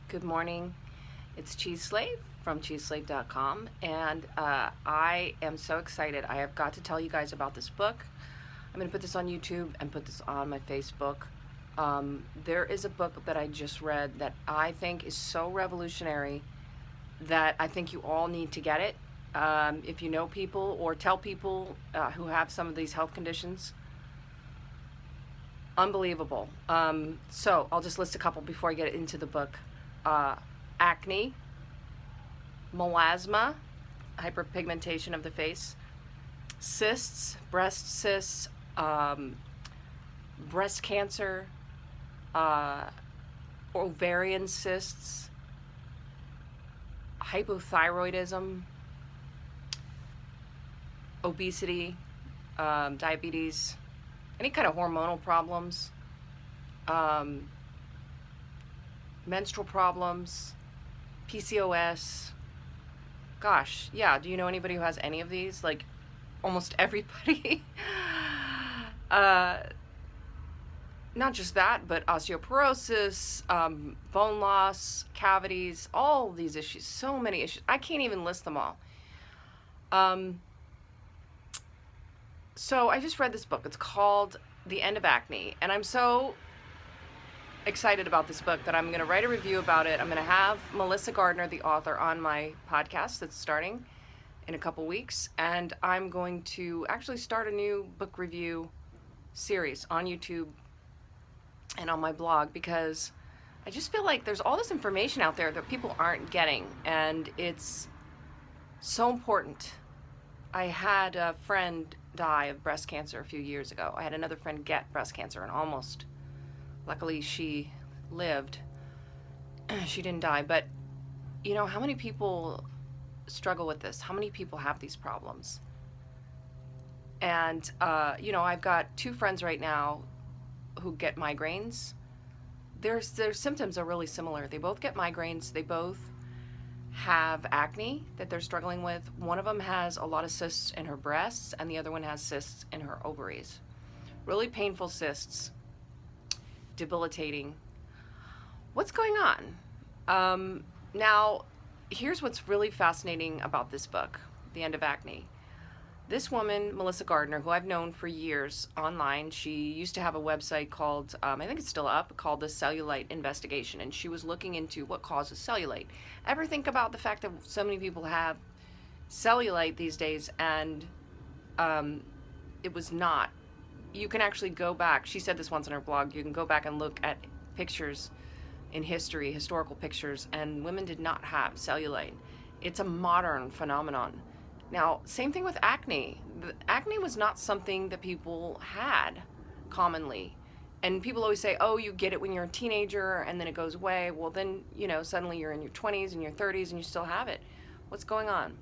Good morning. It's Cheese Slave from cheeseslave.com, and I am so excited. I have got to tell you guys about this book. I'm going to put this on YouTube and put this on my Facebook. There is a book that I just read that I think is so revolutionary that I think you all need to get it. If you know people or tell people who have some of these health conditions, unbelievable. So I'll just list a couple before I get into the book. Acne, melasma, hyperpigmentation of the face, cysts, breast cysts, breast cancer, ovarian cysts, hypothyroidism, obesity, diabetes, any kind of hormonal problems, menstrual problems, PCOS. Gosh, yeah, do you know anybody who has any of these? Like, almost everybody. Not just that, but osteoporosis, bone loss, cavities, all these issues, so many issues. I can't even list them all. So I just read this book. It's called The End of Acne, and I'm so excited about this book that I'm going to write a review about it. I'm going to have Melissa Garner, the author, on my podcast that's starting in a couple weeks, and I'm going to actually start a new book review series on YouTube and on my blog, because I just feel like there's all this information out there that people aren't getting, and it's so important. I had a friend die of breast cancer a few years ago. I had another friend get breast cancer and almost, luckily she lived. She didn't die, but you know, how many people struggle with this? How many people have these problems? And you know, I've got two friends right now who get migraines. Their symptoms are really similar. They both get migraines. They both have acne that they're struggling with. One of them has a lot of cysts in her breasts, and the other one has cysts in her ovaries. Really painful cysts, debilitating. What's going on? Now, here's what's really fascinating about this book, The End of Acne. This woman, Melissa Garner, who I've known for years online, she used to have a website called, I think it's still up, called The Cellulite Investigation, and she was looking into what causes cellulite. Ever think about the fact that so many people have cellulite these days, and it was not. You can actually go back, she said this once on her blog, you can go back and look at pictures in history, historical pictures, and women did not have cellulite. It's a modern phenomenon. Now, same thing with acne. Acne was not something that people had commonly. And people always say, oh, you get it when you're a teenager and then it goes away. Well, then, you know, suddenly you're in your 20s and your 30s and you still have it. What's going on?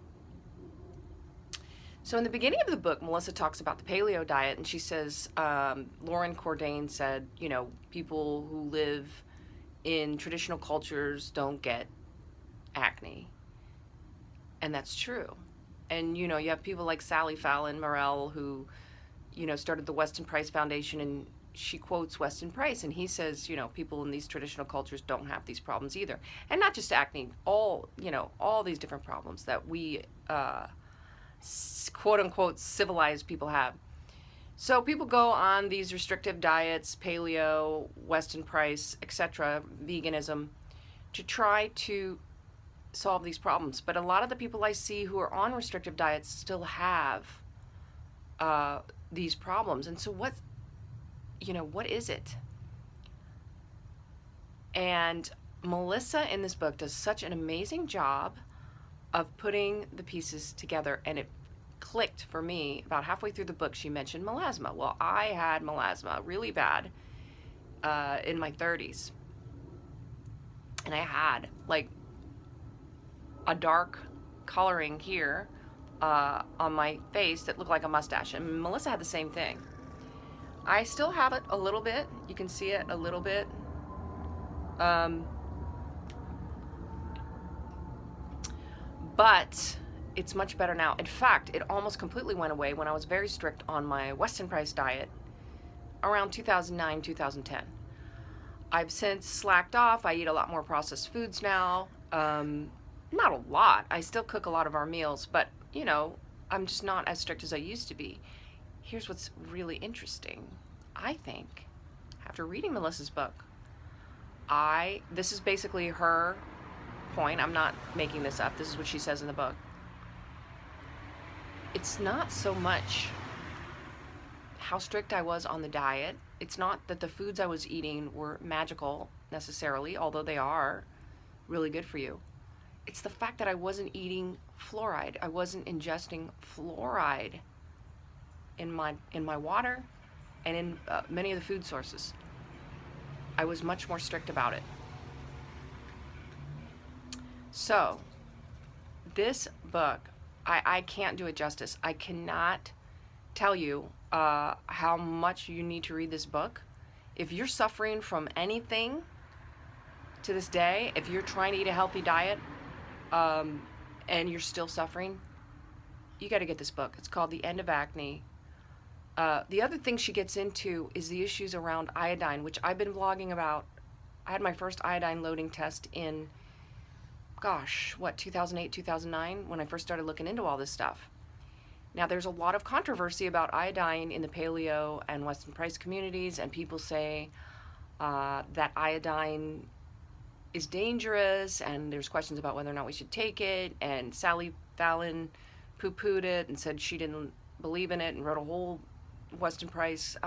So in the beginning of the book, Melissa talks about the Paleo Diet, and she says, Lauren Cordain said, you know, people who live in traditional cultures don't get acne. And that's true. And, you know, you have people like Sally Fallon Morell who, you know, started the Weston Price Foundation, and she quotes Weston Price, and he says, you know, people in these traditional cultures don't have these problems either. And not just acne, all, you know, all these different problems that we, quote unquote, civilized people have. So people go on these restrictive diets, paleo, Weston Price, etc., veganism, to try to solve these problems. But a lot of the people I see who are on restrictive diets still have these problems. And so what is it? And Melissa in this book does such an amazing job of putting the pieces together, and it clicked for me about halfway through the book. She mentioned melasma. Well, I had melasma really bad in my 30s, and I had like a dark coloring here on my face that looked like a mustache, and Melissa had the same thing. I still have it a little bit. You can see it a little bit. But it's much better now. In fact, it almost completely went away when I was very strict on my Weston Price diet around 2009, 2010. I've since slacked off. I eat a lot more processed foods now. Not a lot. I still cook a lot of our meals, but I'm just not as strict as I used to be. Here's what's really interesting. I think after reading Melissa's book, this is basically her point. I'm not making this up. This is what she says in the book. It's not so much how strict I was on the diet. It's not that the foods I was eating were magical necessarily, although they are really good for you. It's the fact that I wasn't eating fluoride. I wasn't ingesting fluoride in my water and in many of the food sources. I was much more strict about it. So, this book, I can't do it justice. I cannot tell you how much you need to read this book. If you're suffering from anything to this day, if you're trying to eat a healthy diet and you're still suffering, you got to get this book. It's called The End of Acne. The other thing she gets into is the issues around iodine, which I've been blogging about. I had my first iodine loading test in, 2008, 2009, when I first started looking into all this stuff. Now, there's a lot of controversy about iodine in the paleo and Weston Price communities, and people say that iodine is dangerous, and there's questions about whether or not we should take it, and Sally Fallon poo-pooed it and said she didn't believe in it and wrote a whole Weston Price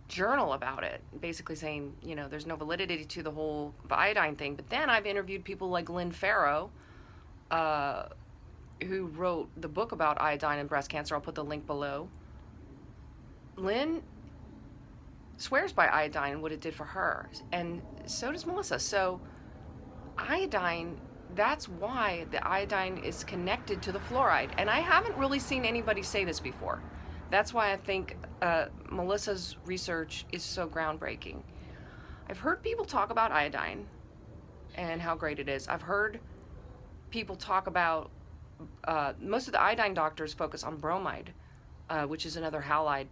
journal about it, basically saying, there's no validity to the whole iodine thing. But then I've interviewed people like Lynn Farrow, who wrote the book about iodine and breast cancer. I'll put the link below. Lynn swears by iodine and what it did for her, and so does Melissa. So iodine, that's why the iodine is connected to the fluoride. And I haven't really seen anybody say this before. That's why I think Melissa's research is so groundbreaking. I've heard people talk about iodine and how great it is. I've heard people talk about, most of the iodine doctors focus on bromide, which is another halide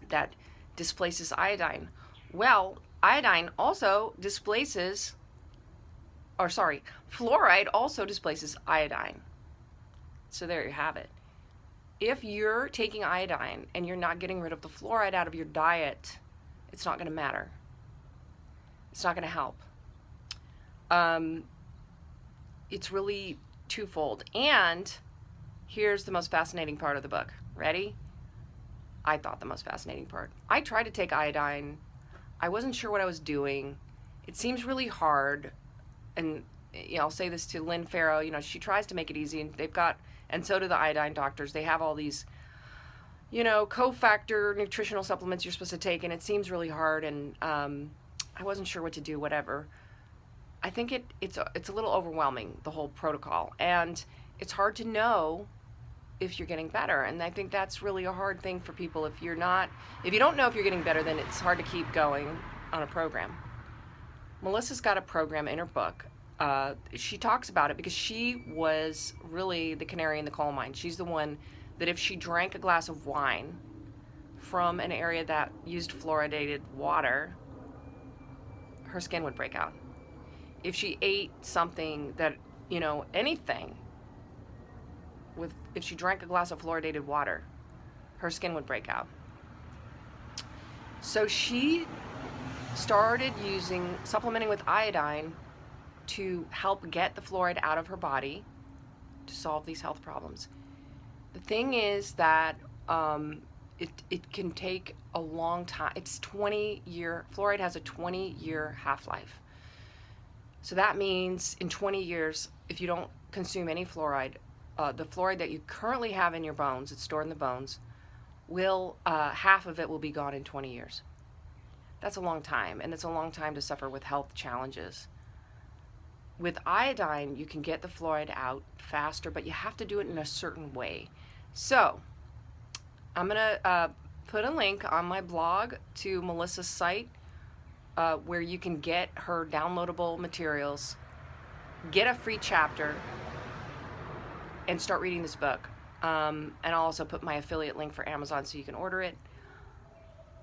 that displaces iodine. Well, iodine also displaces, fluoride also displaces iodine. So there you have it. If you're taking iodine and you're not getting rid of the fluoride out of your diet, it's not going to matter. It's not going to help. It's really twofold. And here's the most fascinating part of the book. Ready? I thought the most fascinating part. I tried to take iodine. I wasn't sure what I was doing. It seems really hard. And I'll say this to Lynn Farrow, she tries to make it easy, and they've got, and so do the iodine doctors. They have all these, cofactor nutritional supplements you're supposed to take, and it seems really hard, and I wasn't sure what to do, whatever. I think it's a little overwhelming, the whole protocol, and it's hard to know if you're getting better, and I think that's really a hard thing for people. If you don't know if you're getting better, then it's hard to keep going on a program. Melissa's got a program in her book. She talks about it because she was really the canary in the coal mine. She's the one that if she drank a glass of wine from an area that used fluoridated water, her skin would break out. If she ate something that, anything, if she drank a glass of fluoridated water, her skin would break out. So she started supplementing with iodine to help get the fluoride out of her body to solve these health problems. The thing is that it can take a long time. Fluoride has a 20-year half-life. So that means in 20 years, if you don't consume any fluoride, the fluoride that you currently have in your bones, it's stored in the bones, half of it will be gone in 20 years. That's a long time, and it's a long time to suffer with health challenges. With iodine, you can get the fluoride out faster, but you have to do it in a certain way. So, I'm going to put a link on my blog to Melissa's site where you can get her downloadable materials, get a free chapter, and start reading this book. And I'll also put my affiliate link for Amazon so you can order it.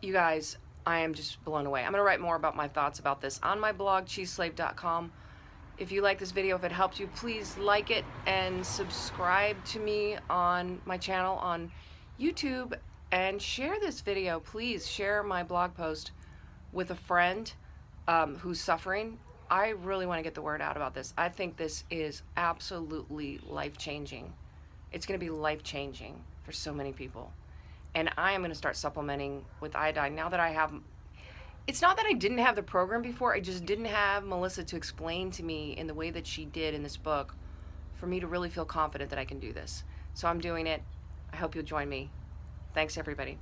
You guys, I am just blown away. I'm going to write more about my thoughts about this on my blog, cheeseslave.com. If you like this video, if it helped you, please like it and subscribe to me on my channel on YouTube, and share this video. Please share my blog post with a friend who's suffering. I really want to get the word out about this. I think this is absolutely life-changing. It's going to be life-changing for so many people. And I am going to start supplementing with iodine now that I have. It's not that I didn't have the program before, I just didn't have Melissa to explain to me in the way that she did in this book for me to really feel confident that I can do this. So I'm doing it. I hope you'll join me. Thanks, everybody.